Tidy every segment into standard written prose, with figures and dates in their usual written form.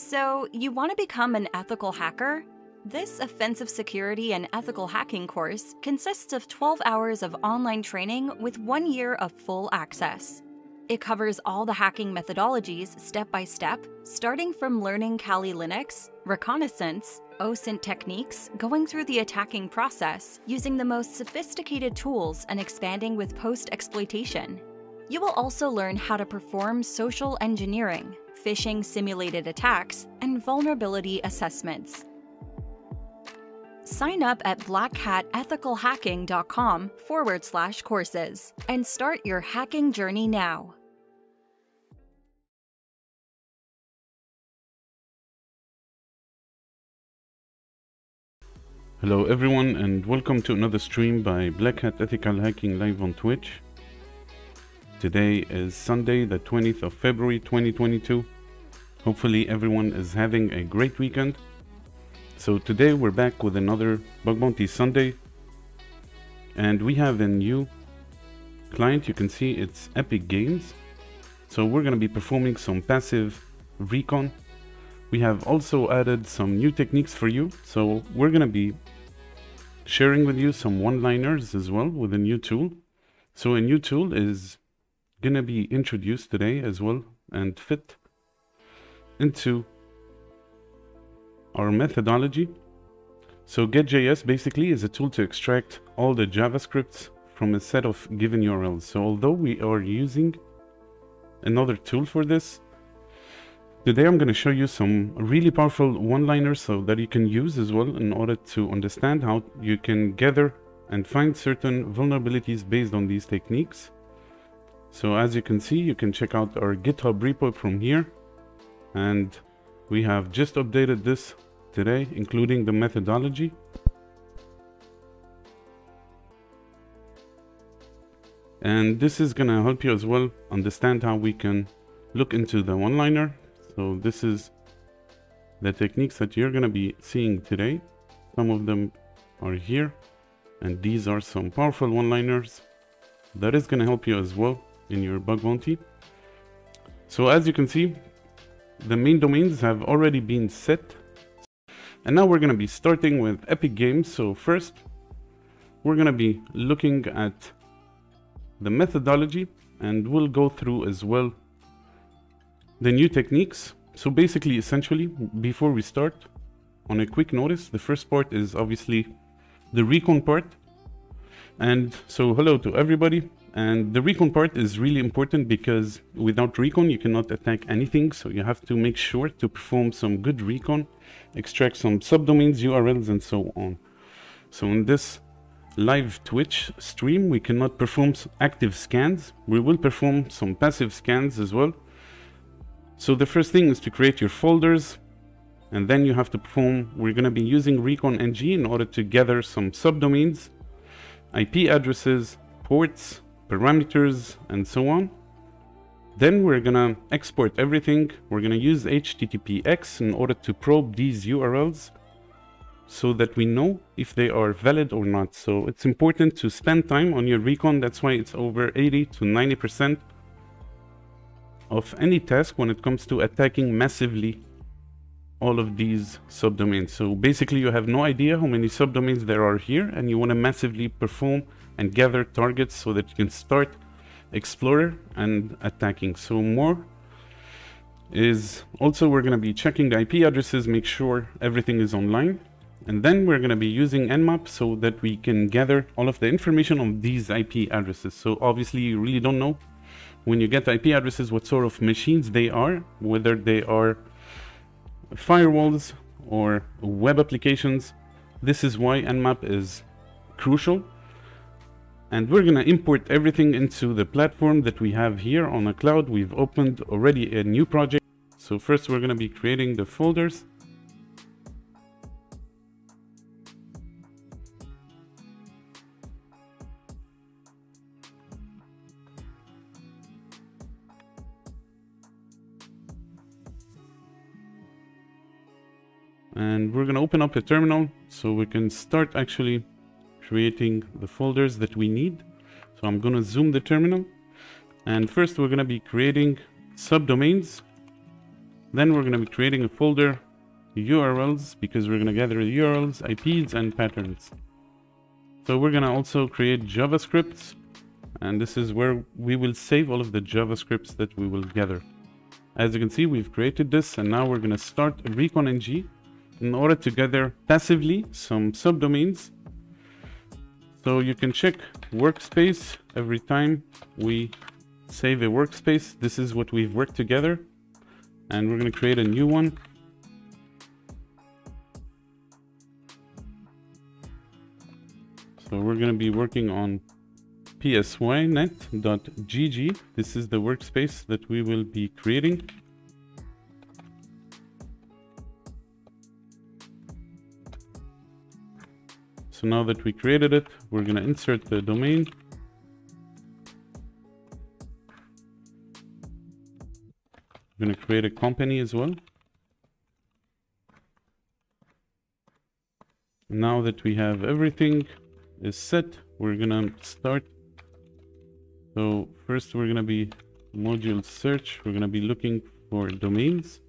So, you want to become an ethical hacker? This offensive security and ethical hacking course consists of 12 hours of online training with 1 year of full access. It covers all the hacking methodologies step by step, starting from learning Kali Linux, reconnaissance, OSINT techniques, going through the attacking process, using the most sophisticated tools, and expanding with post-exploitation. You will also learn how to perform social engineering, phishing simulated attacks, and vulnerability assessments. Sign up at blackhatethicalhacking.com/courses and start your hacking journey now. Hello everyone and welcome to another stream by Black Hat Ethical Hacking live on Twitch. Today is Sunday, the 20th of February 2022. Hopefully everyone is having a great weekend. So today we're back with another Bug Bounty Sunday. And we have a new client. You can see it's Epic Games. So we're going to be performing some Passive Recon. We have also added some new techniques for you. So we're going to be sharing with you some one-liners as well with a new tool. So a new tool is going to be introduced today as well and fit into our methodology. So get.js basically is a tool to extract all the JavaScripts from a set of given URLs. So although we are using another tool for this, today I'm going to show you some really powerful one-liners so that you can use as well in order to understand how you can gather and find certain vulnerabilities based on these techniques. So as you can see, you can check out our GitHub repo from here. And we have just updated this today, including the methodology. And this is going to help you as well understand how we can look into the one-liner. So this is the techniques that you're going to be seeing today. Some of them are here. And these are some powerful one-liners that is going to help you as well in your bug bounty. So as you can see, the main domains have already been set. And now we're going to be starting with Epic Games. So first, we're going to be looking at the methodology and we'll go through as well the new techniques. So basically, essentially, before we start, on a quick notice, the first part is obviously the recon part. And so hello to everybody. And the recon part is really important because without recon, you cannot attack anything. So you have to make sure to perform some good recon, extract some subdomains, URLs, and so on. So in this live Twitch stream, we cannot perform active scans. We will perform some passive scans as well. So the first thing is to create your folders. And then you have to perform, we're going to be using recon ng in order to gather some subdomains, IP addresses, ports, parameters, and so on. Then we're gonna export everything. We're gonna use HTTPX in order to probe these URLs so that we know if they are valid or not. So it's important to spend time on your recon. That's why it's over 80 to 90% of any task when it comes to attacking massively all of these subdomains. So basically you have no idea how many subdomains there are here, and you want to massively perform and gather targets so that you can start Explorer and attacking. So more is also we're going to be checking the IP addresses, make sure everything is online. And then we're going to be using Nmap so that we can gather all of the information on these IP addresses. So obviously you really don't know when you get the IP addresses what sort of machines they are, whether they are firewalls or web applications. This is why Nmap is crucial. And we're going to import everything into the platform that we have here on the cloud. We've opened already a new project. So first we're going to be creating the folders. And we're going to open up a terminal so we can start actually creating the folders that we need. So I'm going to zoom the terminal. And first we're going to be creating subdomains. Then we're going to be creating a folder URLs, because we're going to gather URLs, IPs, and patterns. So we're going to also create JavaScripts, and this is where we will save all of the JavaScripts that we will gather. As you can see, we've created this, and now we're going to start Recon NG in order to gather passively some subdomains. So you can check workspace every time we save a workspace. This is what we've worked together, and we're going to create a new one. So we're going to be working on psynet.gg. This is the workspace that we will be creating. So now that we created it, we're going to insert the domain. We're going to create a company as well. Now that we have everything is set, we're going to start. So first we're going to be module search. We're going to be looking for domains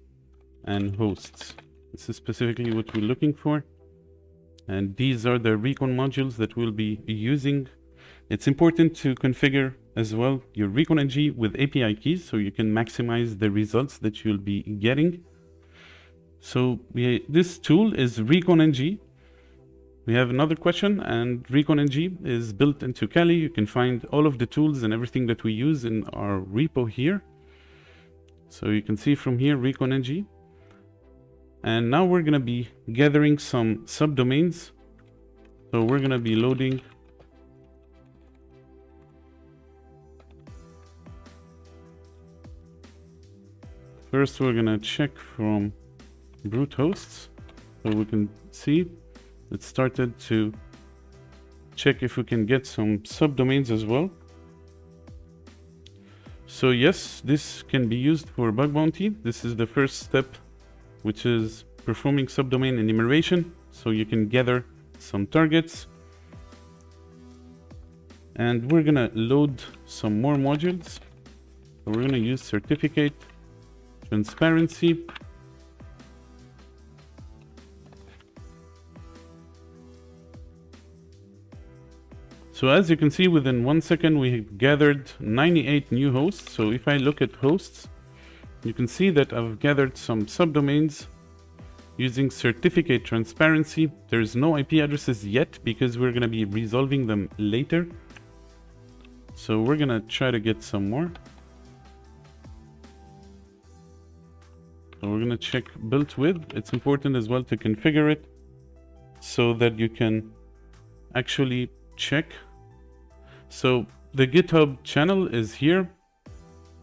and hosts. This is specifically what we're looking for. And these are the Recon modules that we'll be using. It's important to configure as well your Recon NG with API keys so you can maximize the results that you'll be getting. So this tool is Recon NG. We have another question, and Recon NG is built into Kali. You can find all of the tools and everything that we use in our repo here. So you can see from here Recon NG. And now we're going to be gathering some subdomains. So we're going to be loading first. We're going to check from root hosts, so we can see it started to check if we can get some subdomains as well. So yes, this can be used for bug bounty. This is the first step, which is performing subdomain enumeration, so you can gather some targets. And we're gonna load some more modules. So we're gonna use certificate, transparency, so as you can see, within 1 second we gathered 98 new hosts. So if I look at hosts, you can see that I've gathered some subdomains using certificate transparency. There's no IP addresses yet because we're going to be resolving them later. So we're going to try to get some more. So we're going to check built with. It's important as well to configure it so that you can actually check. So the GitHub channel is here.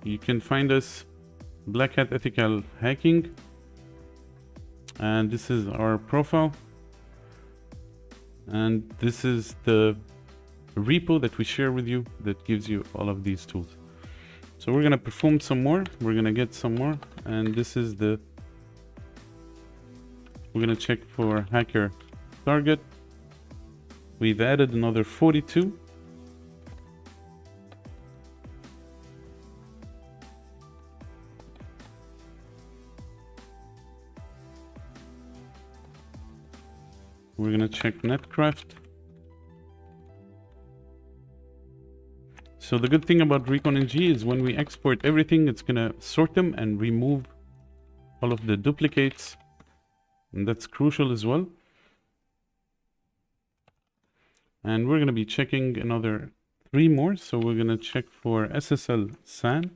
You can find us Black Hat Ethical Hacking, and this is our profile, and this is the repo that we share with you that gives you all of these tools. So we're gonna perform some more, we're gonna get some more, and this is we're gonna check for hacker target. We've added another 42. We're going to check netcraft. So the good thing about Recon NG is when we export everything, it's going to sort them and remove all of the duplicates. And that's crucial as well. And we're going to be checking another 3 more. So we're going to check for SSL SAN.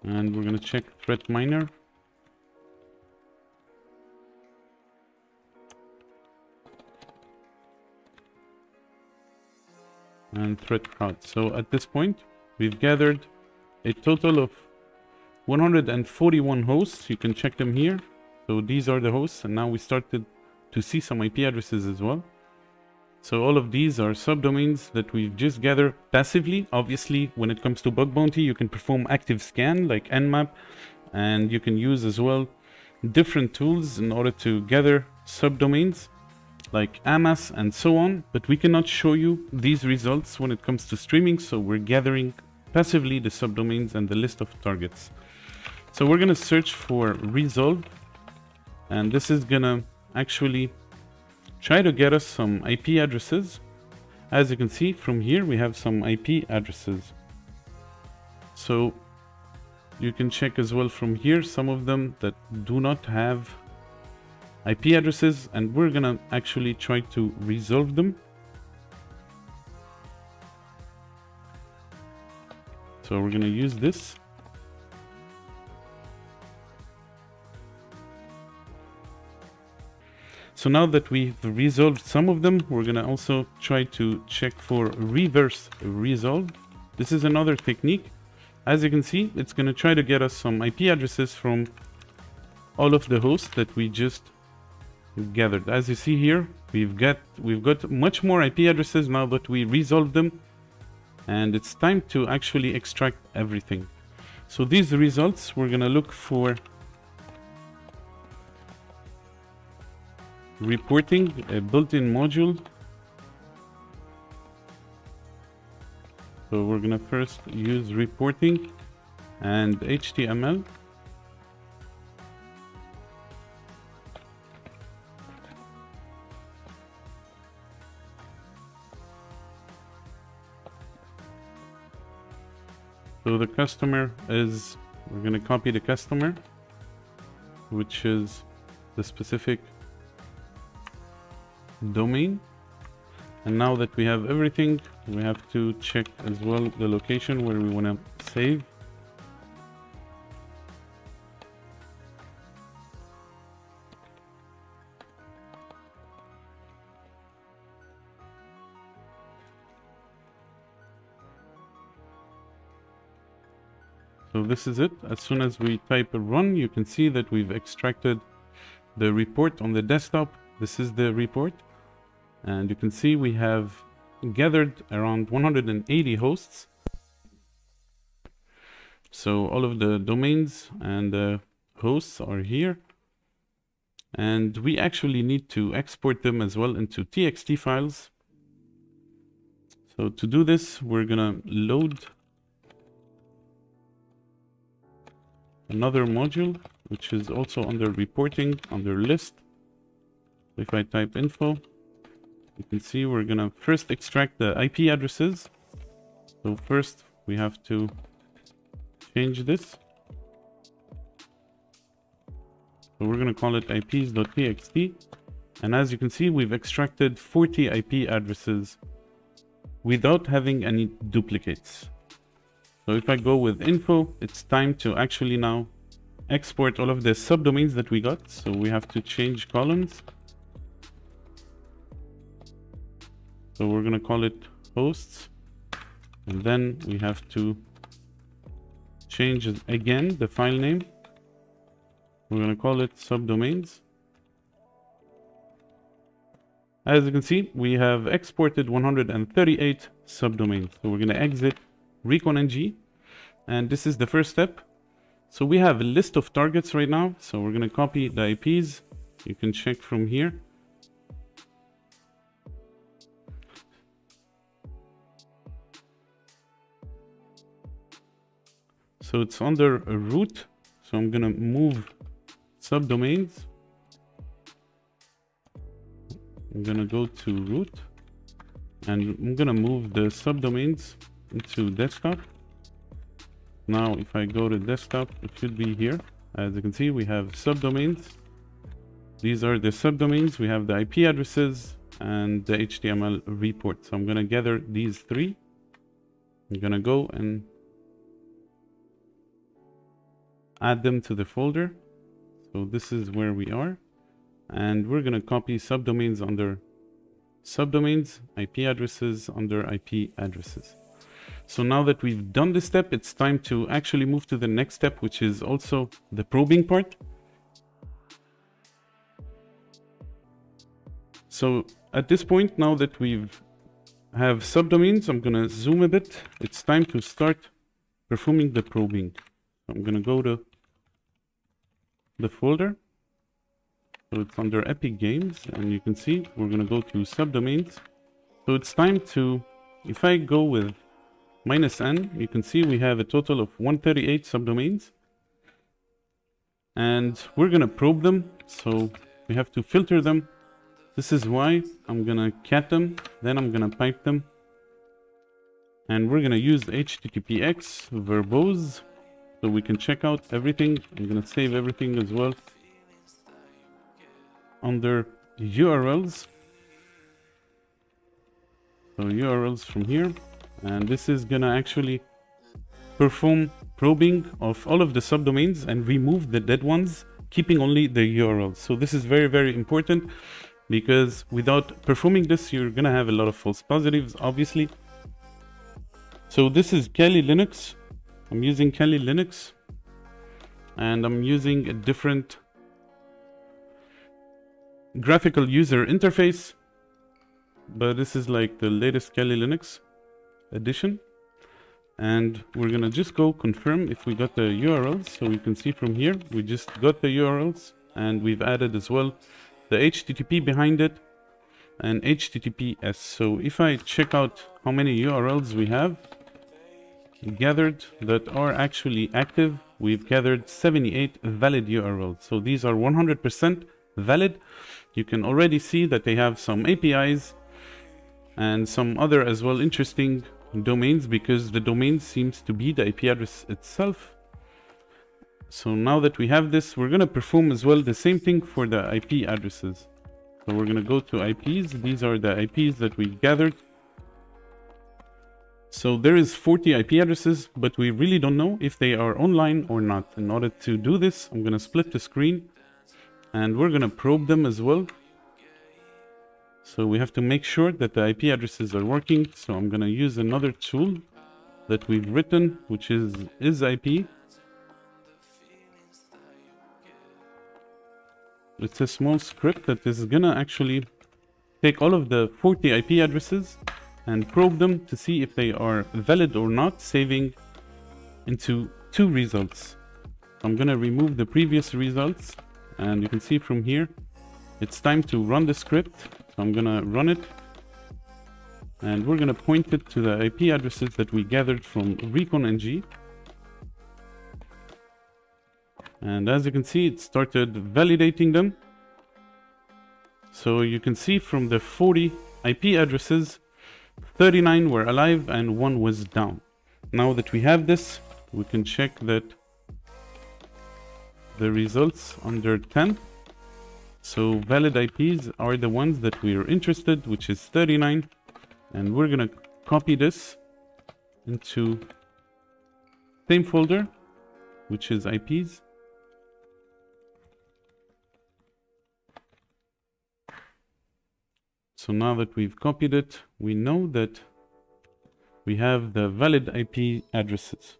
And we're going to check threat miner. And threat crowd. So at this point, we've gathered a total of 141 hosts. You can check them here. So these are the hosts, and now we started to see some IP addresses as well. So all of these are subdomains that we've just gathered passively. Obviously, when it comes to bug bounty, you can perform active scan like Nmap, and you can use as well different tools in order to gather subdomains like AMAS and so on, but we cannot show you these results when it comes to streaming, so we're gathering passively the subdomains and the list of targets. So we're gonna search for resolve, and this is gonna actually try to get us some IP addresses. As you can see from here, we have some IP addresses. So you can check as well from here some of them that do not have IP addresses, and we're gonna actually try to resolve them. So we're gonna use this. So now that we've resolved some of them, we're gonna also try to check for reverse resolve. This is another technique. As you can see, it's gonna try to get us some IP addresses from all of the hosts that we just gathered. As you see here, we've got much more IP addresses now that we resolved them, and it's time to actually extract everything. So these results, we're gonna look for reporting, a built-in module. So we're gonna first use reporting and HTML. So the customer is, we're going to copy the customer, which is the specific domain. And now that we have everything, we have to check as well the location where we want to save. So this is it. As soon as we type a run, you can see that we've extracted the report on the desktop. This is the report. And you can see we have gathered around 180 hosts. So all of the domains and the hosts are here. And we actually need to export them as well into TXT files. So to do this, we're gonna load another module, which is also under reporting, under list. If I type info, you can see we're gonna first extract the IP addresses. So first we have to change this. So we're gonna call it ips.txt. And as you can see, we've extracted 40 IP addresses without having any duplicates. So if I go with info, it's time to actually now export all of the subdomains that we got. So we have to change columns. So we're going to call it hosts. And then we have to change again the file name. We're going to call it subdomains. As you can see, we have exported 138 subdomains. So we're going to exit Recon NG, and this is the first step. So we have a list of targets right now, so we're going to copy the IPs. You can check from here. So it's under a root, so I'm going to move subdomains. I'm going to go to root, and I'm going to move the subdomains into desktop. Now if I go to desktop, it should be here. As you can see, we have subdomains. These are the subdomains. We have the IP addresses and the HTML report. So I'm going to gather these three. I'm going to go and add them to the folder. So this is where we are. And we're going to copy subdomains under subdomains, IP addresses under IP addresses. So now that we've done this step, it's time to actually move to the next step, which is also the probing part. So at this point, now that we've have subdomains, I'm gonna zoom a bit. It's time to start performing the probing. I'm gonna go to the folder. So it's under Epic Games, and you can see we're gonna go to subdomains. So it's time to, if I go with -n, you can see we have a total of 138 subdomains. And we're gonna probe them, so we have to filter them. This is why I'm gonna cat them, then I'm gonna pipe them. And we're gonna use HTTPX verbose, so we can check out everything. I'm gonna save everything as well under URLs. So URLs from here, and this is gonna actually perform probing of all of the subdomains and remove the dead ones, keeping only the URLs. So this is very, very important, because without performing this, you're gonna have a lot of false positives, obviously. So this is Kali Linux. I'm using Kali Linux, and I'm using a different graphical user interface, but this is like the latest Kali Linux edition. And we're gonna just go confirm if we got the URLs. So you can see from here, we just got the URLs, and we've added as well the HTTP behind it and HTTPS. So if I check out how many URLs we have gathered that are actually active, we've gathered 78 valid URLs. So these are 100% valid. You can already see that they have some APIs and some other as well interesting domains, because the domain seems to be the IP address itself. So now that we have this, we're going to perform as well the same thing for the IP addresses. So we're going to go to IPs. These are the IPs that we gathered. So there is 40 IP addresses, but we really don't know if they are online or not. In order to do this, I'm going to split the screen, and we're going to probe them as well. So we have to make sure that the IP addresses are working. So I'm going to use another tool that we've written, which is isIP. It's a small script that is going to actually take all of the 40 IP addresses and probe them to see if they are valid or not, saving into 2 results. I'm going to remove the previous results, and you can see from here, it's time to run the script. So I'm gonna run it, and we're gonna point it to the IP addresses that we gathered from ReconNG. And as you can see, it started validating them. So you can see from the 40 IP addresses, 39 were alive and 1 was down. Now that we have this, we can check that the results under 10. So valid IPs are the ones that we are interested, which is 39. And we're gonna copy this into same folder, which is IPs. So now that we've copied it, we know that we have the valid IP addresses.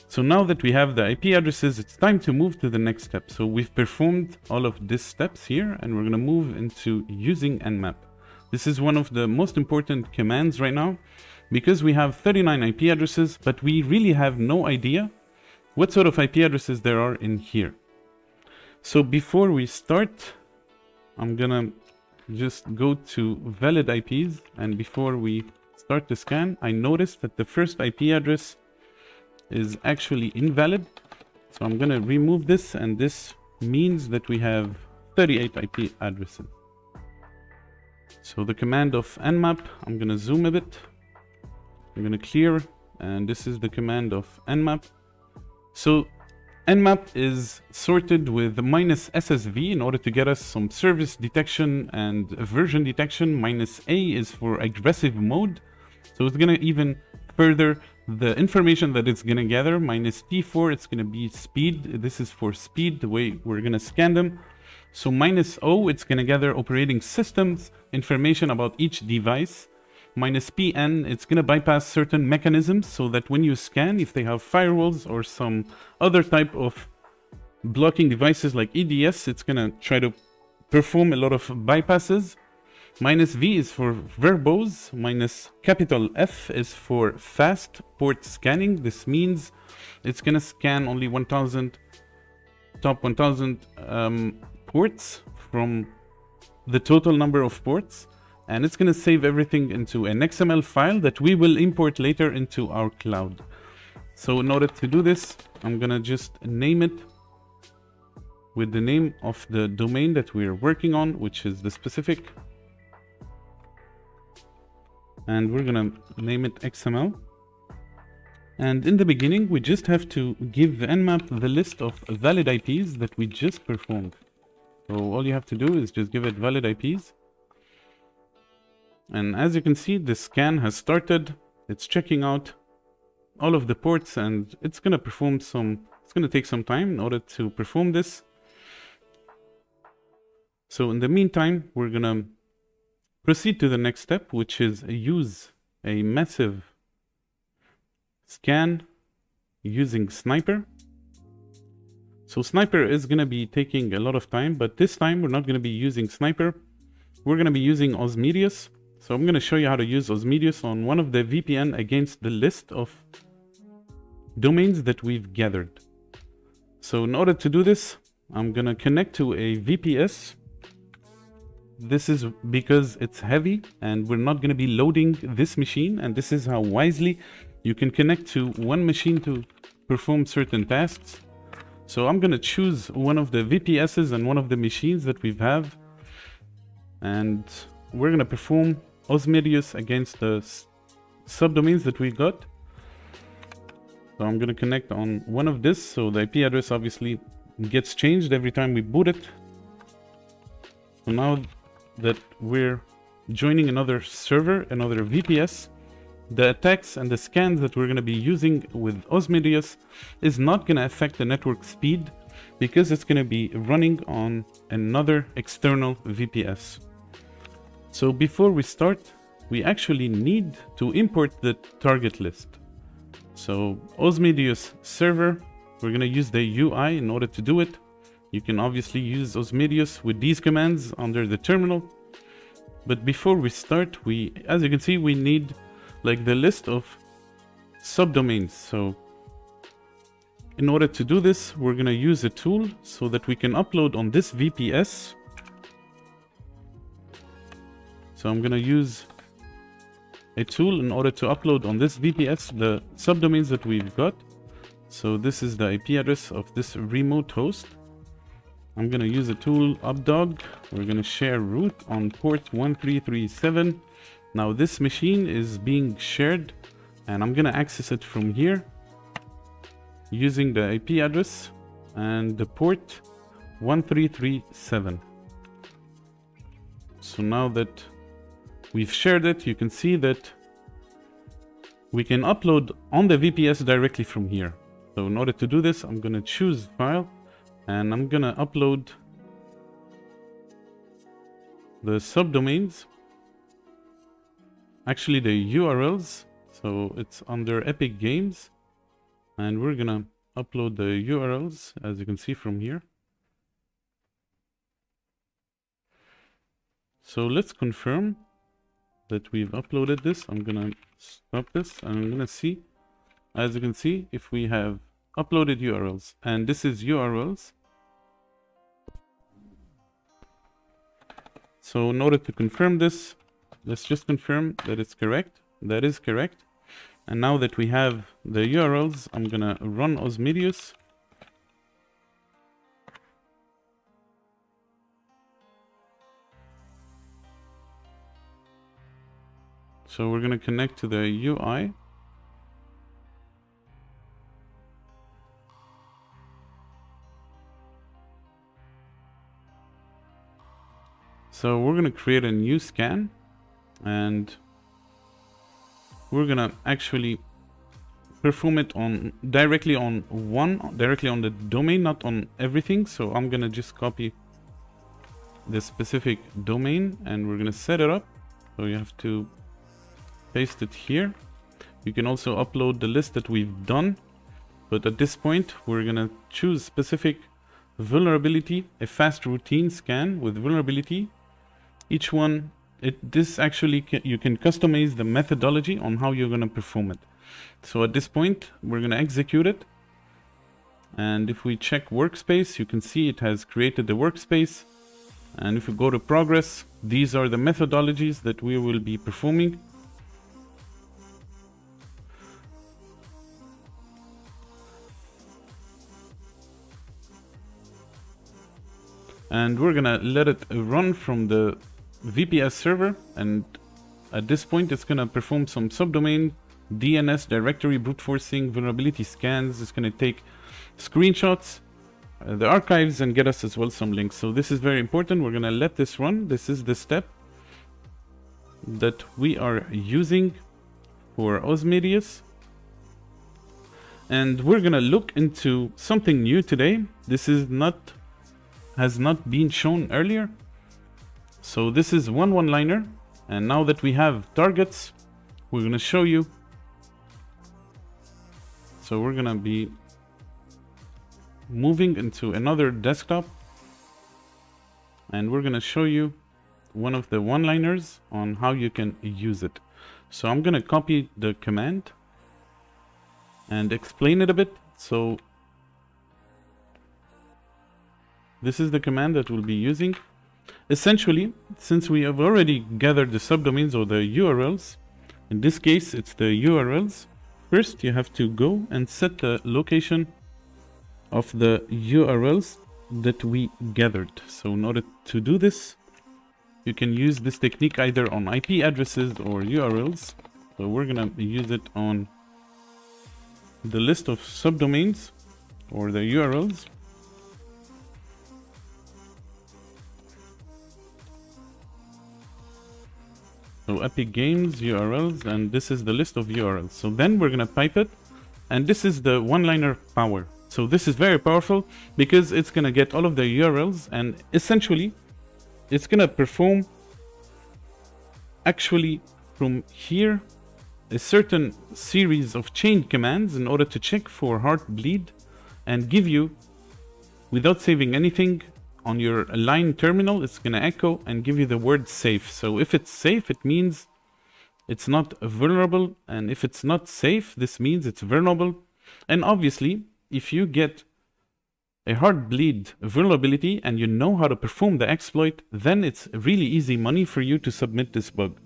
So now that we have the IP addresses, it's time to move to the next step. So we've performed all of these steps here, and we're going to move into using Nmap. This is one of the most important commands right now, because we have 39 IP addresses, but we really have no idea what sort of IP addresses there are in here. So before we start, I'm going to just go to valid IPs, and before we start the scan, I noticed that the first IP address is actually invalid. So I'm going to remove this, and this means that we have 38 IP addresses. So the command of nmap, I'm going to zoom a bit. I'm going to clear, and this is the command of nmap. So nmap is sorted with -SSV in order to get us some service detection and version detection. -A is for aggressive mode. So it's going to even further the information that it's going to gather. -T4, it's going to be speed. This is for speed, the way we're going to scan them. So -O, it's going to gather operating systems information about each device. -PN, it's going to bypass certain mechanisms so that when you scan, if they have firewalls or some other type of blocking devices like EDS, it's going to try to perform a lot of bypasses. -V is for verbose, -F is for fast port scanning. This means it's going to scan only 1000, top 1000 ports from the total number of ports, and it's going to save everything into an XML file that we will import later into our cloud. So in order to do this, I'm going to just name it with the name of the domain that we're working on, which is the specific. And we're going to name it XML. And in the beginning, we just have to give Nmap the list of valid IPs that we just performed. So all you have to do is just give it valid IPs. And as you can see, the scan has started. It's checking out all of the ports, and it's going to perform it's going to take some time in order to perform this. So in the meantime, we're going to proceed to the next step, which is use a massive scan using Sniper. So Sniper is going to be taking a lot of time, but this time we're not going to be using Sniper. We're going to be using Osmedius. So I'm going to show you how to use Osmedius on one of the VPN against the list of domains that we've gathered. So in order to do this, I'm going to connect to a VPS. This is because it's heavy and we're not going to be loading this machine, and this is how wisely you can connect to one machine to perform certain tasks. So I'm going to choose one of the VPSs and one of the machines that we have, and we're going to perform Osmedius against the subdomains that we got. So I'm going to connect on one of this, so the IP address obviously gets changed every time we boot it. So now that we're joining another server, another VPS, the attacks and the scans that we're going to be using with Osmedius is not going to affect the network speed because it's going to be running on another external VPS. So before we start, we actually need to import the target list. So Osmedius server, we're going to use the UI in order to do it. You can obviously use Osmedius with these commands under the terminal. But before we start, as you can see, we need like the list of subdomains. So in order to do this, we're going to use a tool so that we can upload on this VPS. So I'm going to use a tool in order to upload on this VPS the subdomains that we've got. So this is the IP address of this remote host. I'm going to use a tool updog. We're going to share root on port 1337. Now this machine is being shared, and I'm going to access it from here using the IP address and the port 1337. So now that we've shared it, you can see that we can upload on the VPS directly from here. So in order to do this, I'm going to choose file, and I'm going to upload the subdomains, actually the URLs. So it's under Epic Games, and we're going to upload the URLs, as you can see from here. So let's confirm that we've uploaded this. I'm going to stop this, and I'm going to see, as you can see, if we have uploaded URLs, and this is URLs. So in order to confirm this, let's just confirm that it's correct. That is correct. And now that we have the URLs, I'm going to run Osmedius. So we're going to connect to the UI. So we're going to create a new scan, and we're going to actually perform it directly on the domain, not on everything. So I'm going to just copy the specific domain, and we're going to set it up. So you have to paste it here. You can also upload the list that we've done, but at this point we're going to choose specific vulnerability, a fast routine scan with vulnerability. Each one, this actually you can customize the methodology on how you're going to perform it. So at this point we're going to execute it, And if we check workspace, you can see it has created the workspace. And if we go to progress, these are the methodologies that we will be performing. And we're gonna let it run from the VPS server, and at this point it's gonna perform some subdomain, DNS, directory brute forcing, vulnerability scans. It's gonna take screenshots, the archives, and get us as well some links. So this is very important. We're gonna let this run. This is the step that we are using for Osmedius. And we're gonna look into something new today. This is has not been shown earlier. So this is one-liner, and now that we have targets, we're gonna show you. So we're gonna be moving into another desktop, and we're gonna show you one of the one-liners on how you can use it. So I'm gonna copy the command and explain it a bit. So this is the command that we'll be using. Essentially, since we have already gathered the subdomains or the URLs, in this case it's the URLs, first you have to go and set the location of the URLs that we gathered. So in order to do this, you can use this technique either on IP addresses or URLs. So we're gonna use it on the list of subdomains or the URLs. So Epic Games URLs, and this is the list of URLs. So then we're gonna pipe it, and this is the one-liner power. So this is very powerful because it's gonna get all of the URLs, and essentially it's gonna perform actually from here a certain series of chained commands in order to check for heartbleed and give you, without saving anything, on your line terminal, it's gonna echo and give you the word safe. So if it's safe, it means it's not vulnerable, and if it's not safe, this means it's vulnerable. And obviously, if you get a heartbleed vulnerability and you know how to perform the exploit, then it's really easy money for you to submit this bug.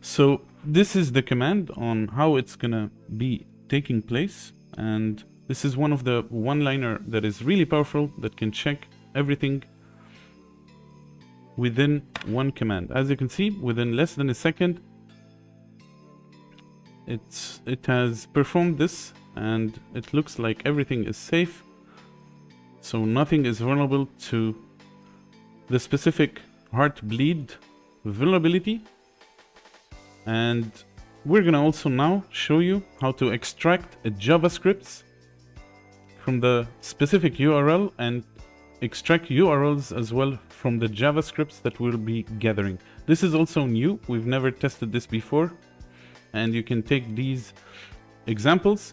So this is the command on how it's gonna be taking place, and this is one of the one-liner that is really powerful, that can check everything within one command. As you can see, within less than a second, it has performed this, and it looks like everything is safe. So nothing is vulnerable to the specific heartbleed vulnerability. And we're gonna also now show you how to extract JavaScripts from the specific URL and extract URLs as well from the JavaScripts that we'll be gathering. This is also new. We've never tested this before. And you can take these examples.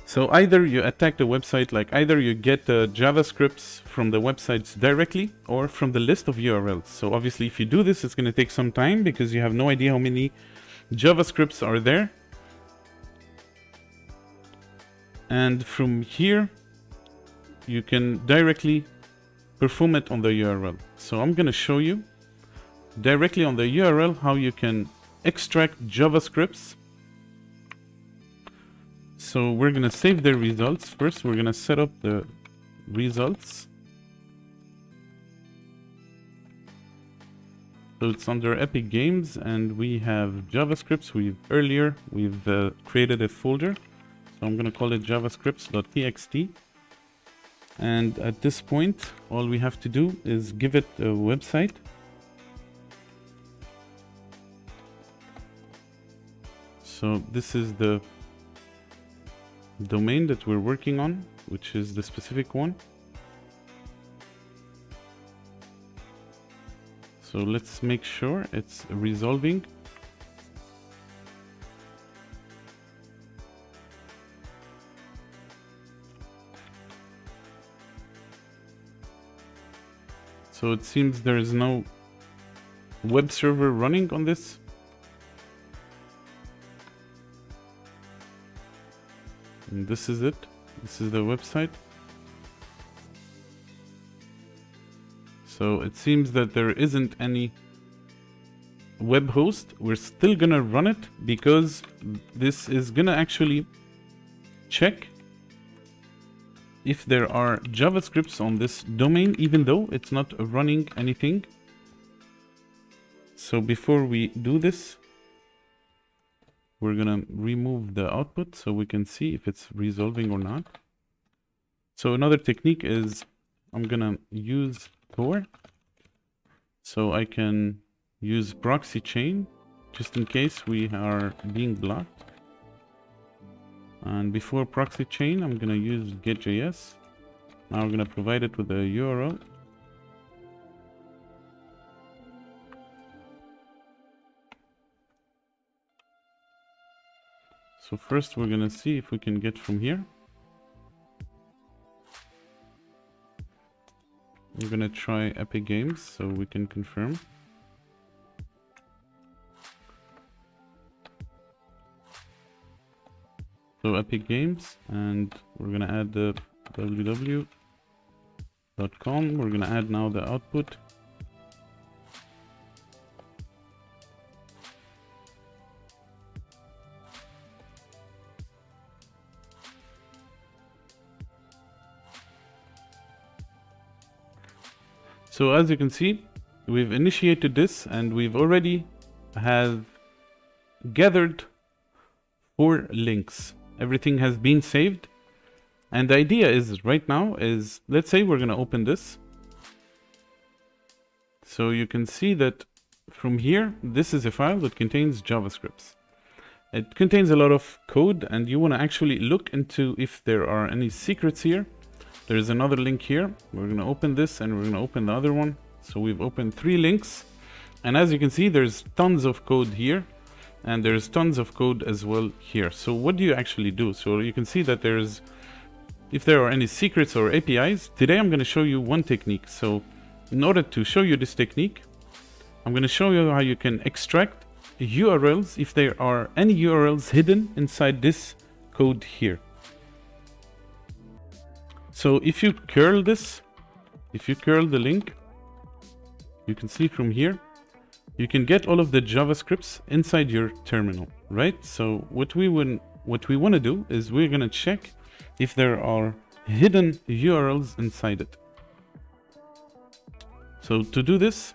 So either you attack the website, like either you get the JavaScripts from the websites directly or from the list of URLs. So obviously if you do this, it's going to take some time because you have no idea how many JavaScripts are there. And from here, you can directly perform it on the URL. So I'm going to show you directly on the URL how you can extract JavaScripts. So we're going to save the results. First, we're going to set up the results. So it's under Epic Games, and we have JavaScripts. Earlier we've created a folder. So I'm going to call it javascripts.txt. And at this point, all we have to do is give it a website. So this is the domain that we're working on, which is the specific one. So let's make sure it's resolving. So it seems there is no web server running on this. And this is it. This is the website. So it seems that there isn't any web host. We're still gonna run it because this is gonna actually check if there are JavaScripts on this domain, even though it's not running anything. So before we do this, we're gonna remove the output so we can see if it's resolving or not. So another technique is I'm gonna use Tor, so I can use proxy chain just in case we are being blocked. And before proxy chain, I'm gonna use get.js. Now we're gonna provide it with a URL. So first we're gonna see if we can get from here. We're gonna try Epic Games so we can confirm. So Epic Games, and we're gonna add the www.com. We're gonna add now the output. So as you can see, we've initiated this and we've already have gathered 4 links. Everything has been saved. And the idea is right now is, let's say we're going to open this. So you can see that from here, this is a file that contains JavaScripts. It contains a lot of code and you want to actually look into if there are any secrets here. There's another link here. We're going to open this and we're going to open the other one. So we've opened 3 links. And as you can see, there's tons of code here. And there's tons of code as well here. So what do you actually do? So you can see that there's, if there are any secrets or APIs, today I'm going to show you one technique. So in order to show you this technique, I'm going to show you how you can extract URLs if there are any URLs hidden inside this code here. So if you curl this, if you curl the link, you can see from here, you can get all of the JavaScripts inside your terminal, right? So what we want to do is we're going to check if there are hidden URLs inside it. So to do this,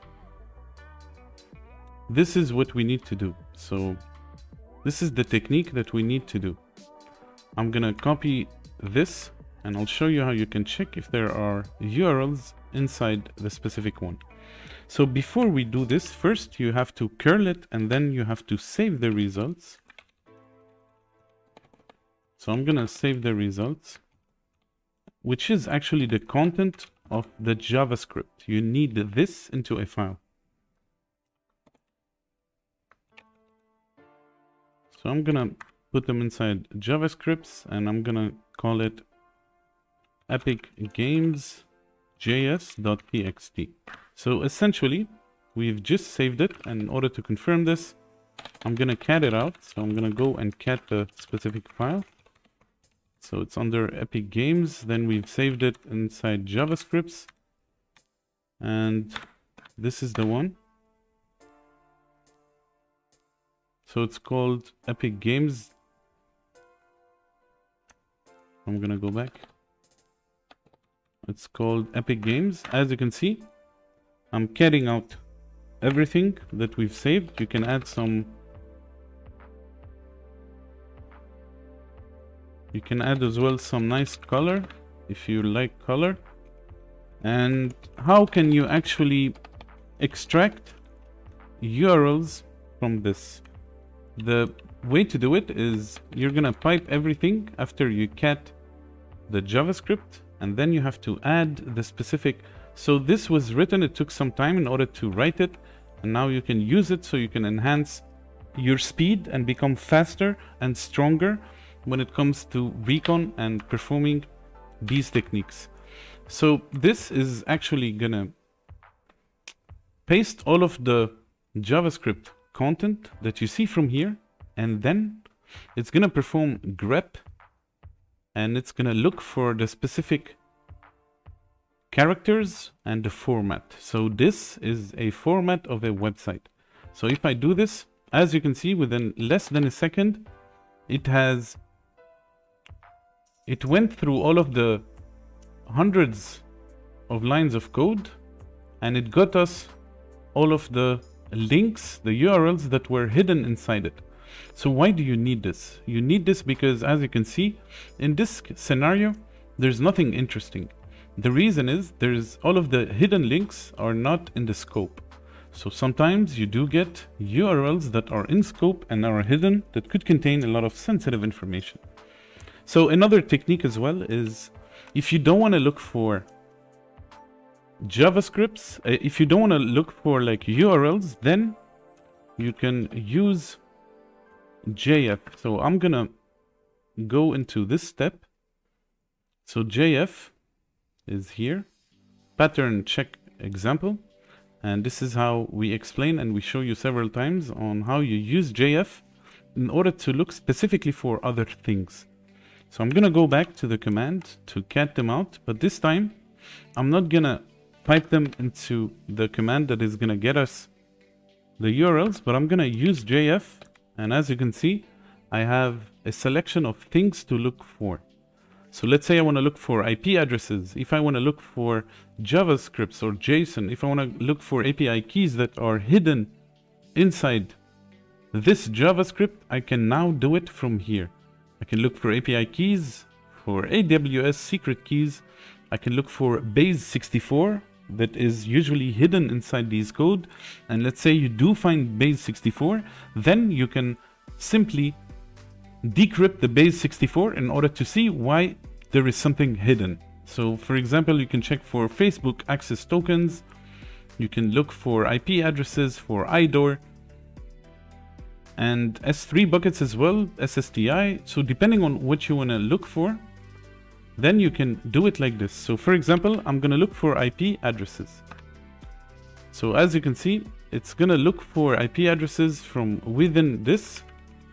this is what we need to do. So this is the technique that we need to do. I'm going to copy this and I'll show you how you can check if there are URLs inside the specific one. So before we do this, first you have to curl it and then you have to save the results. So I'm gonna save the results, which is actually the content of the JavaScript. You need this into a file. So I'm gonna put them inside JavaScripts and I'm gonna call it epicgames.js.txt. So essentially, we've just saved it, and in order to confirm this, I'm gonna cat it out. So I'm gonna go and cat the specific file. So it's under Epic Games, then we've saved it inside JavaScripts, and this is the one. So it's called Epic Games. I'm gonna go back. It's called Epic Games. As you can see, I'm catting out everything that we've saved. You can add some. You can add as well some nice color if you like color. And how can you actually extract URLs from this? The way to do it is you're gonna pipe everything after you cat the JavaScript, and then you have to add the specific. So this was written, it took some time in order to write it, and now you can use it so you can enhance your speed and become faster and stronger when it comes to recon and performing these techniques. So this is actually gonna paste all of the JavaScript content that you see from here, and then it's gonna perform grep and it's gonna look for the specific characters and the format. So this is a format of a website. So if I do this, as you can see, within less than a second, it went through all of the hundreds of lines of code, and it got us all of the links, the URLs that were hidden inside it. So why do you need this? You need this because, as you can see, in this scenario, there's nothing interesting. The reason is there's all of the hidden links are not in the scope. So sometimes you do get URLs that are in scope and are hidden that could contain a lot of sensitive information. So another technique as well is, if you don't want to look for JavaScripts, if you don't want to look for like URLs, then you can use JF. So I'm gonna go into this step. So JF is here, pattern check example, and this is how we explain and we show you several times on how you use JF in order to look specifically for other things. So I'm gonna go back to the command to cat them out, but this time I'm not gonna pipe them into the command that is gonna get us the URLs, but I'm gonna use JF, and as you can see, I have a selection of things to look for. So let's say I want to look for IP addresses, if I want to look for JavaScripts or JSON, if I want to look for API keys that are hidden inside this JavaScript, I can now do it from here. I can look for API keys, for AWS secret keys. I can look for base64 that is usually hidden inside these code. And let's say you do find base64, then you can simply decrypt the base64 in order to see why there is something hidden. So for example, you can check for Facebook access tokens. You can look for IP addresses for IDOR and S3 buckets as well, SSTI. So depending on what you want to look for, then you can do it like this. So for example, I'm going to look for IP addresses. So as you can see, it's going to look for IP addresses from within this.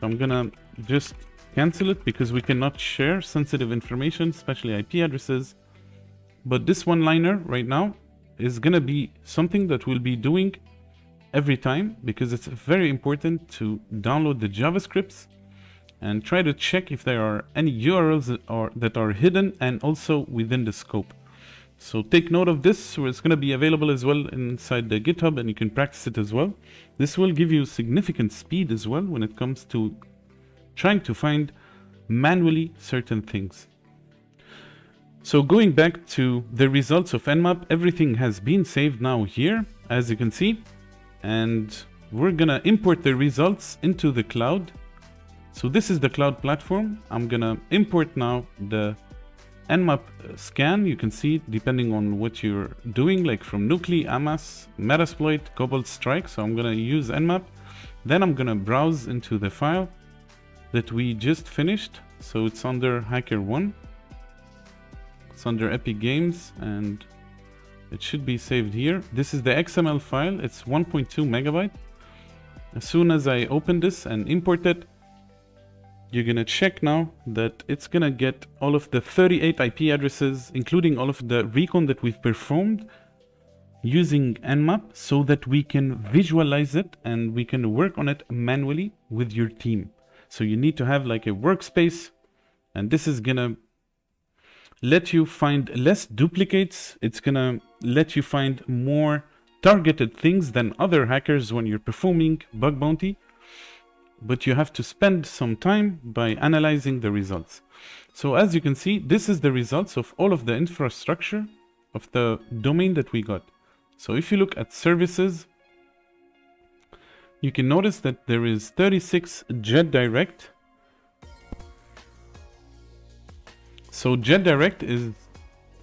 I'm going to just cancel it because we cannot share sensitive information, especially IP addresses. But this one-liner right now is going to be something that we'll be doing every time because it's very important to download the JavaScripts and try to check if there are any URLs that are hidden and also within the scope. So take note of this, so it's going to be available as well inside the GitHub and you can practice it as well. This will give you significant speed as well when it comes to trying to find manually certain things. So going back to the results of Nmap, everything has been saved now here, as you can see, and we're gonna import the results into the cloud. So this is the cloud platform. I'm gonna import now the Nmap scan. You can see depending on what you're doing, like from Nuclei, Amas, Metasploit, Cobalt Strike. So I'm gonna use Nmap. Then I'm gonna browse into the file that we just finished. So it's under HackerOne. It's under Epic Games and it should be saved here. This is the XML file. It's 1.2 megabyte. As soon as I open this and import it, you're gonna check now that it's gonna get all of the 38 IP addresses, including all of the recon that we've performed using Nmap, so that we can visualize it and we can work on it manually with your team. So you need to have like a workspace, and this is gonna let you find less duplicates. It's gonna let you find more targeted things than other hackers when you're performing bug bounty. But you have to spend some time by analyzing the results. So as you can see, this is the results of all of the infrastructure of the domain that we got. So if you look at services, you can notice that there is 36 JetDirect. So JetDirect is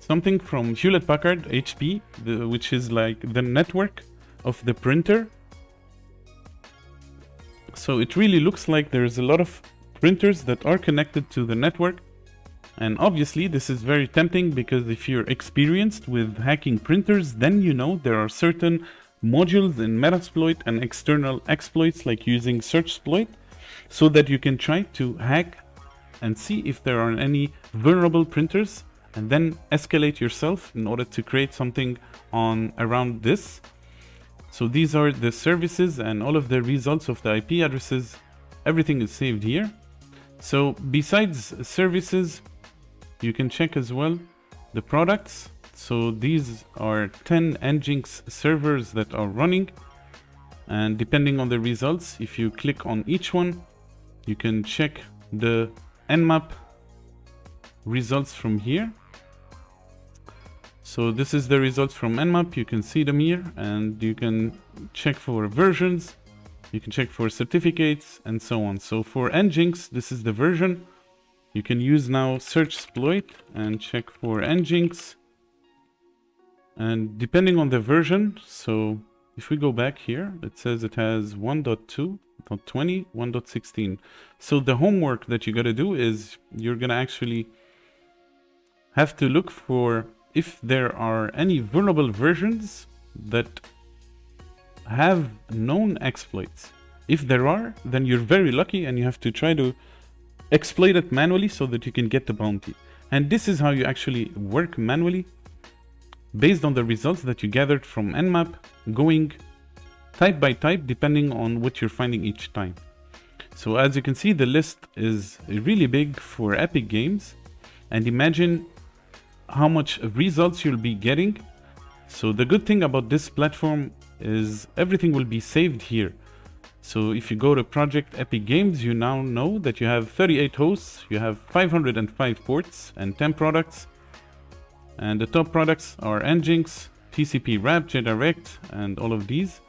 something from Hewlett-Packard, HP, which is like the network of the printer. So it really looks like there's a lot of printers that are connected to the network. And obviously this is very tempting because if you're experienced with hacking printers, then you know there are certain modules in Metasploit and external exploits like using SearchSploit, so that you can try to hack and see if there are any vulnerable printers, and then escalate yourself in order to create something on around this. So these are the services and all of the results of the IP addresses. Everything is saved here. So besides services, you can check as well the products. So these are 10 Nginx servers that are running. And depending on the results, if you click on each one, you can check the Nmap results from here. So this is the results from Nmap. You can see them here, and you can check for versions, you can check for certificates, and so on. So for Nginx, this is the version. You can use now search exploit and check for Nginx. And depending on the version, so if we go back here, it says it has 1.2, 1.20, 1.16. So the homework that you got to do is you're going to actually have to look for if there are any vulnerable versions that have known exploits. If there are, then you're very lucky and you have to try to exploit it manually so that you can get the bounty. And this is how you actually work manually based on the results that you gathered from Nmap, going type by type depending on what you're finding each time. So as you can see, the list is really big for Epic Games, and imagine how much results you'll be getting. So the good thing about this platform is everything will be saved here. So if you go to Project Epic Games, you now know that you have 38 hosts, you have 505 ports and 10 products. And the top products are Nginx, TCP wrap, JDirect, and all of these.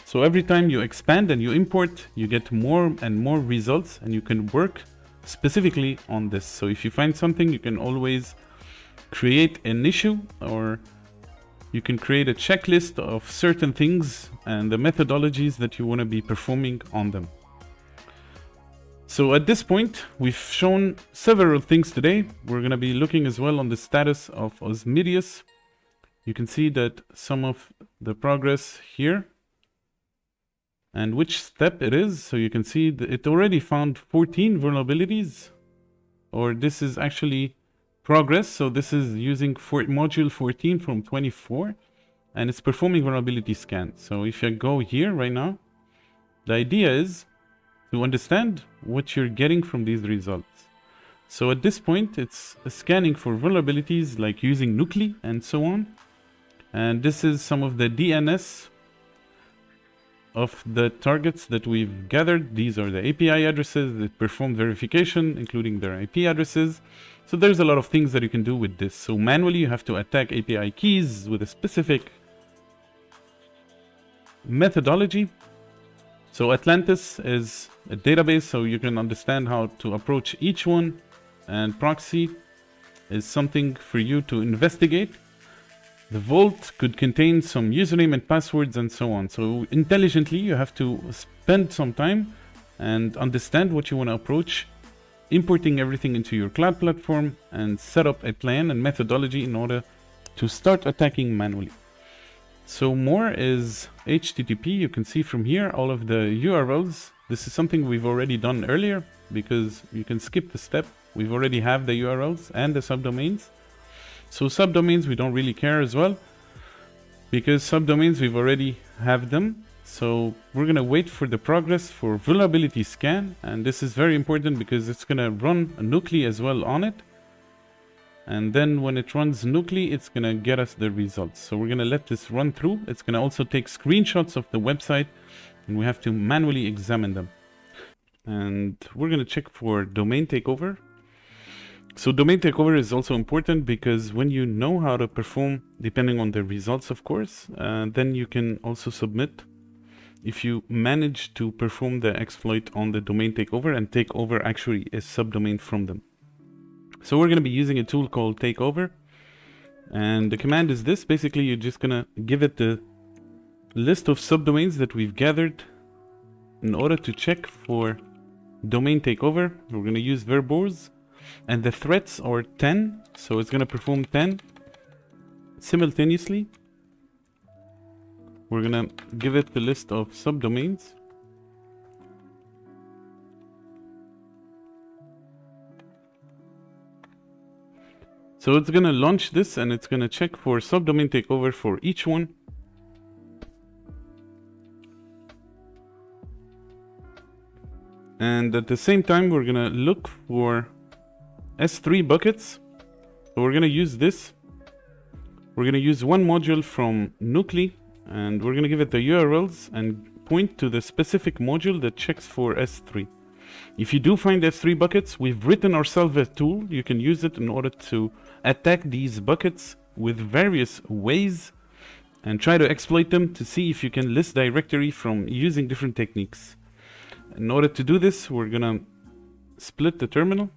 So every time you expand and you import, you get more and more results, and you can work specifically on this. So if you find something, you can always create an issue, or you can create a checklist of certain things and the methodologies that you want to be performing on them. So at this point, we've shown several things today. We're going to be looking as well on the status of Osmidius. You can see that some of the progress here and which step it is. So you can see that it already found 14 vulnerabilities, or this is actually progress. So this is using module 14 from 24, and it's performing vulnerability scan. So if I go here right now, the idea is to understand what you're getting from these results. So at this point, it's scanning for vulnerabilities like using Nuclei and so on. And this is some of the DNS of the targets that we've gathered. These are the API addresses that perform verification, including their IP addresses. So there's a lot of things that you can do with this. So manually, you have to attack API keys with a specific methodology. So Atlantis is a database, so you can understand how to approach each one, and proxy is something for you to investigate. The vault could contain some username and passwords and so on. So intelligently, you have to spend some time and understand what you want to approach, importing everything into your cloud platform, and set up a plan and methodology in order to start attacking manually. So more is HTTP. You can see from here all of the URLs. This is something we've already done earlier because you can skip the step. We've already have the URLs and the subdomains. So subdomains we don't really care as well, because subdomains we've already have them. So we're gonna wait for the progress for vulnerability scan, and this is very important because it's gonna run a Nuclei as well on it. And then when it runs Nuclei, it's gonna get us the results. So we're gonna let this run through. It's gonna also take screenshots of the website, and we have to manually examine them. And we're gonna check for domain takeover. So domain takeover is also important because when you know how to perform, depending on the results, of course, then you can also submit if you manage to perform the exploit on the domain takeover and take over actually a subdomain from them. So we're going to be using a tool called Takeover, and the command is this. Basically, you're just going to give it the list of subdomains that we've gathered in order to check for domain takeover. We're going to use verbose, and the threats are 10, so it's going to perform 10 simultaneously. We're going to give it the list of subdomains. So it's gonna launch this and it's gonna check for subdomain takeover for each one. And at the same time, we're gonna look for S3 buckets. So we're gonna use this. We're gonna use one module from Nuclei, and we're gonna give it the URLs and point to the specific module that checks for S3. If you do find S3 buckets, we've written ourselves a tool. You can use it in order to attack these buckets with various ways and try to exploit them to see if you can list directory from using different techniques. In order to do this, we're gonna split the terminal.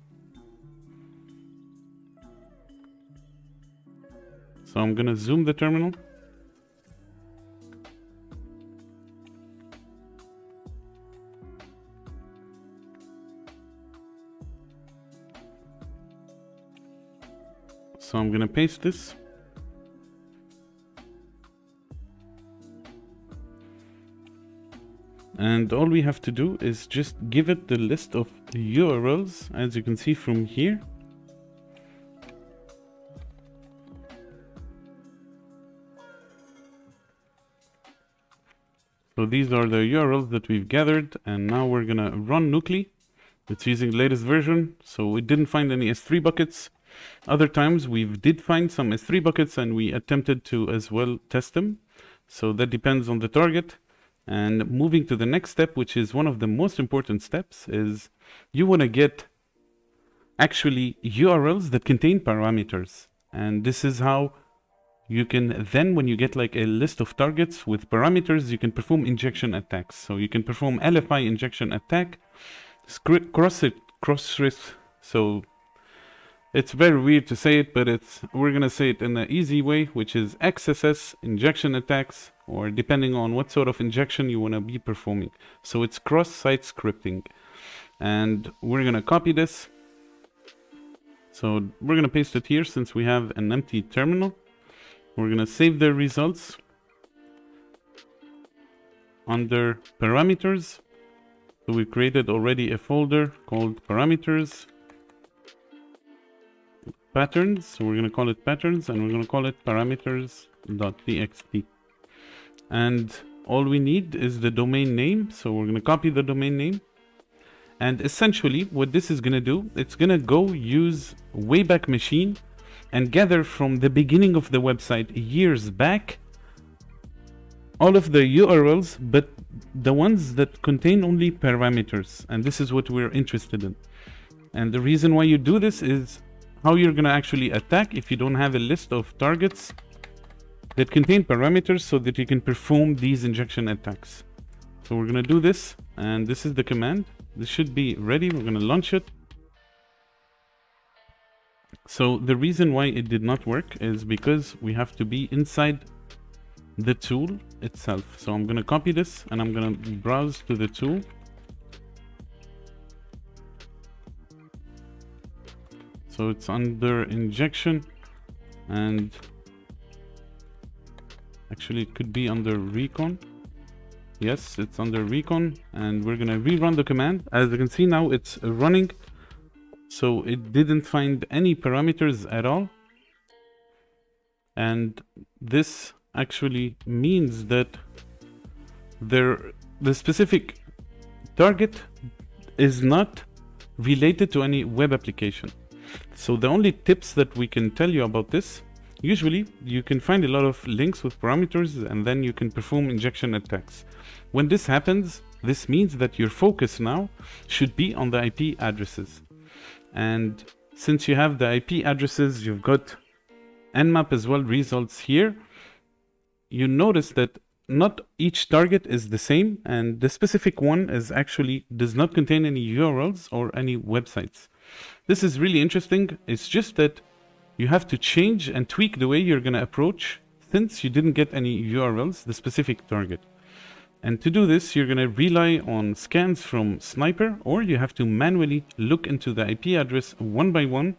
So I'm gonna zoom the terminal. So I'm gonna paste this. And all we have to do is just give it the list of URLs, as you can see from here. So these are the URLs that we've gathered, and now we're gonna run Nuclei. It's using the latest version, so it didn't find any S3 buckets. Other times we did find some S3 buckets and we attempted to as well test them. So that depends on the target. And moving to the next step, which is one of the most important steps, is you want to get actually URLs that contain parameters. And this is how you can then, when you get like a list of targets with parameters, you can perform injection attacks. So you can perform LFI injection attack, so it's very weird to say it, but we're gonna say it in an easy way, which is XSS injection attacks, or depending on what sort of injection you want to be performing. So it's cross-site scripting. And we're gonna copy this. So we're gonna paste it here since we have an empty terminal. We're gonna save the results under parameters. So we created already a folder called parameters. Patterns, so we're going to call it patterns, and we're going to call it parameters.txt. And all we need is the domain name, so we're going to copy the domain name. And essentially what this is going to do, it's going to go use Wayback Machine and gather from the beginning of the website years back all of the URLs, but the ones that contain only parameters. And this is what we're interested in. And the reason why you do this is how you're going to actually attack if you don't have a list of targets that contain parameters so that you can perform these injection attacks. So we're going to do this, and this is the command. This should be ready. We're going to launch it. So the reason why it did not work is because we have to be inside the tool itself. So I'm going to copy this and I'm going to browse to the tool. So it's under injection, and actually it could be under recon. Yes, it's under recon, and we're gonna rerun the command. As you can see now, it's running, so it didn't find any parameters at all. And this actually means that the specific target is not related to any web application. So the only tips that we can tell you about this, usually you can find a lot of links with parameters and then you can perform injection attacks. When this happens, this means that your focus now should be on the IP addresses. And since you have the IP addresses, you've got Nmap as well results here. You notice that not each target is the same, and the specific one is actually does not contain any URLs or any websites. This is really interesting. It's just that you have to change and tweak the way you're going to approach, since you didn't get any URLs, the specific target. And to do this, you're going to rely on scans from Sniper, or you have to manually look into the IP address one by one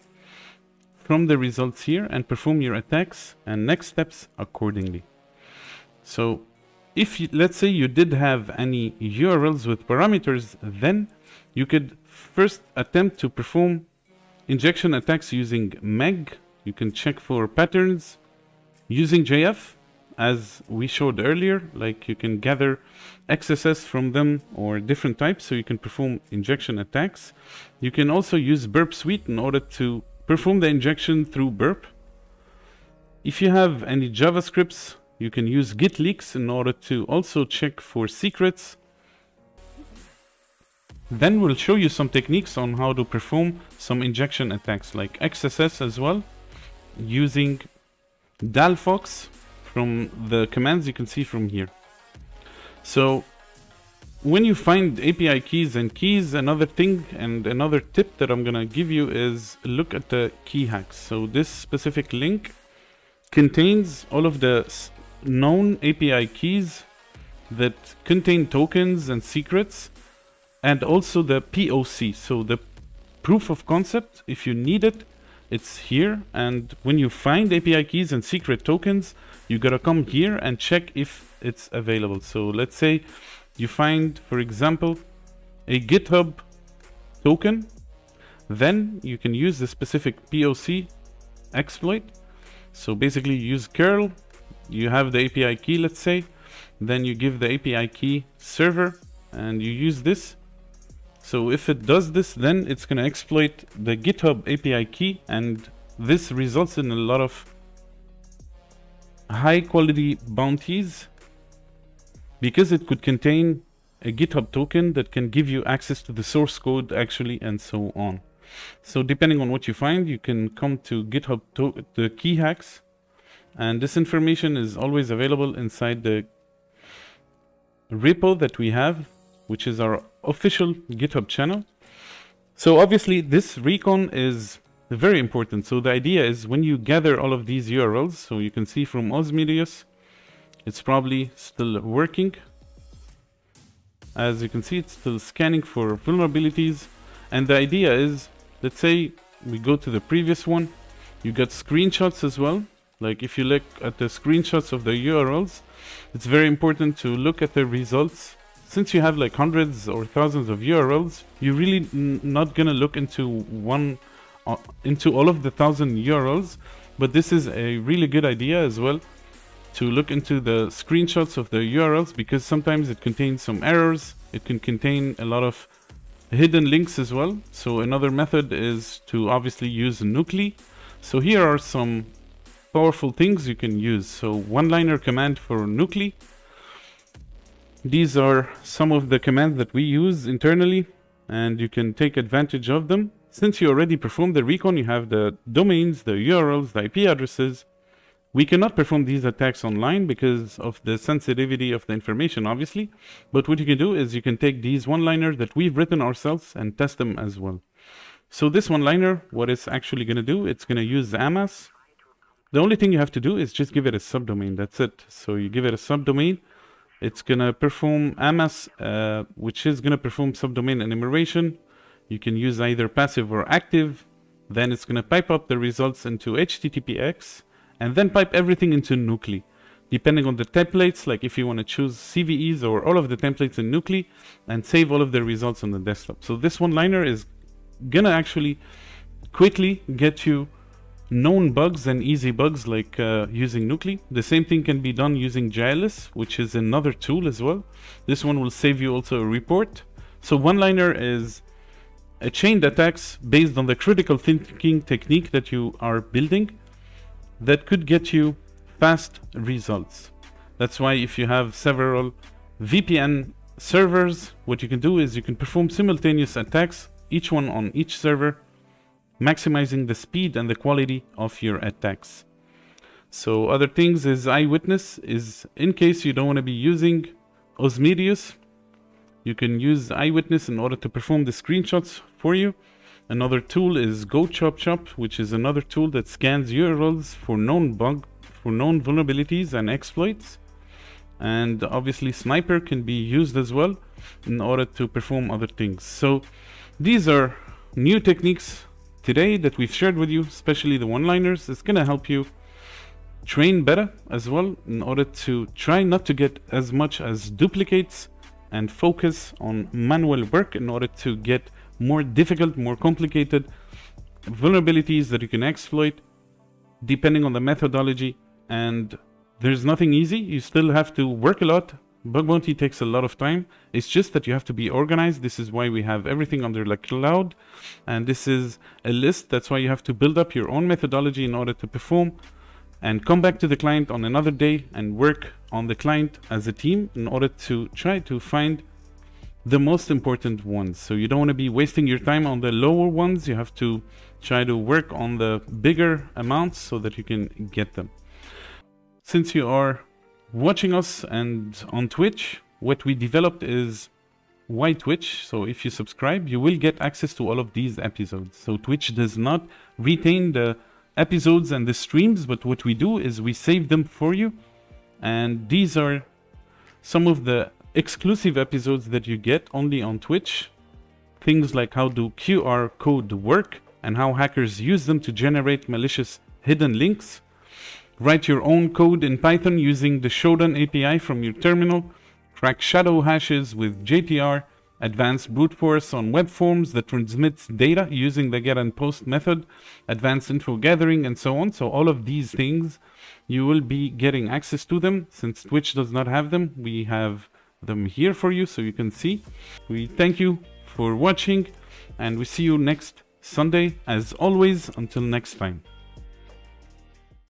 from the results here and perform your attacks and next steps accordingly. So if let's say you did have any URLs with parameters, then you could first attempt to perform injection attacks using meg You can check for patterns using JF, as we showed earlier. Like you can gather XSS from them or different types, so you can perform injection attacks. You can also use burp suite in order to perform the injection through burp. If you have any JavaScripts, you can use git leaks in order to also check for secrets. Then we'll show you some techniques on how to perform some injection attacks like XSS as well, using dalfox from the commands you can see from here. So when you find API keys and keys, another thing and another tip that I'm gonna give you is look at the key hacks. So this specific link contains all of the known API keys that contain tokens and secrets, and also the POC, so the proof of concept. If you need it, it's here. And when you find API keys and secret tokens, you gotta come here and check if it's available. So let's say you find, for example, a GitHub token, then you can use the specific POC exploit. So basically you use curl, you have the API key, let's say, then you give the API key server and you use this. So if it does this, then it's going to exploit the GitHub API key, and this results in a lot of high quality bounties because it could contain a GitHub token that can give you access to the source code actually, and so on. So depending on what you find, you can come to GitHub the key hacks, and this information is always available inside the repo that we have, which is our official GitHub channel. So obviously this recon is very important. So the idea is when you gather all of these URLs, so you can see from Osmodeus, it's probably still working. As you can see, it's still scanning for vulnerabilities. And the idea is, let's say we go to the previous one, you got screenshots as well. Like if you look at the screenshots of the URLs, it's very important to look at the results. Since you have like hundreds or thousands of URLs, you're really not gonna look into all of the 1,000 URLs, but this is a really good idea as well to look into the screenshots of the URLs, because sometimes it contains some errors. It can contain a lot of hidden links as well. So another method is to obviously use nuclei. So here are some powerful things you can use. So one-liner command for nuclei. These are some of the commands that we use internally, and you can take advantage of them. Since you already performed the recon, you have the domains, the URLs, the IP addresses. We cannot perform these attacks online because of the sensitivity of the information, obviously. But what you can do is you can take these one-liners that we've written ourselves and test them as well. So this one-liner, what it's actually going to do, it's going to use AMAS. The only thing you have to do is just give it a subdomain. That's it. So you give it a subdomain. It's going to perform AMAS, which is going to perform subdomain enumeration. You can use either passive or active. Then it's going to pipe up the results into HTTPX, and then pipe everything into nuclei. Depending on the templates, like if you want to choose CVEs or all of the templates in nuclei, and save all of the results on the desktop. So this one-liner is going to actually quickly get you known bugs and easy bugs, like using nuclei. The same thing can be done using JLS, which is another tool as well. This one will save you also a report. So one-liner is a chained attacks based on the critical thinking technique that you are building that could get you fast results. That's why if you have several VPN servers, what you can do is you can perform simultaneous attacks, each one on each server, maximizing the speed and the quality of your attacks. So other things is Eyewitness is, in case you don't want to be using Osmodeus, you can use Eyewitness in order to perform the screenshots for you. Another tool is GoChopChop, which is another tool that scans URLs for known vulnerabilities and exploits. And obviously Sniper can be used as well in order to perform other things. So these are new techniques today that we've shared with you, especially the one-liners. It's going to help you train better as well in order to try not to get as much as duplicates and focus on manual work in order to get more difficult, more complicated vulnerabilities that you can exploit depending on the methodology. And there's nothing easy. You still have to work a lot. Bug bounty takes a lot of time. It's just that you have to be organized. This is why we have everything under the cloud. And this is a list. That's why you have to build up your own methodology in order to perform and come back to the client on another day and work on the client as a team in order to try to find the most important ones. So you don't want to be wasting your time on the lower ones. You have to try to work on the bigger amounts so that you can get them. Since you are watching us and on Twitch, what we developed is why Twitch. So if you subscribe, you will get access to all of these episodes. So Twitch does not retain the episodes and the streams, but what we do is we save them for you. And these are some of the exclusive episodes that you get only on Twitch. Things like how do QR code work and how hackers use them to generate malicious hidden links. Write your own code in Python using the Shodan API from your terminal. Crack shadow hashes with JTR. Advanced brute force on web forms that transmits data using the get and post method. Advanced info gathering and so on. So all of these things, you will be getting access to them. Since Twitch does not have them, we have them here for you so you can see. We thank you for watching and we see you next Sunday. As always, until next time.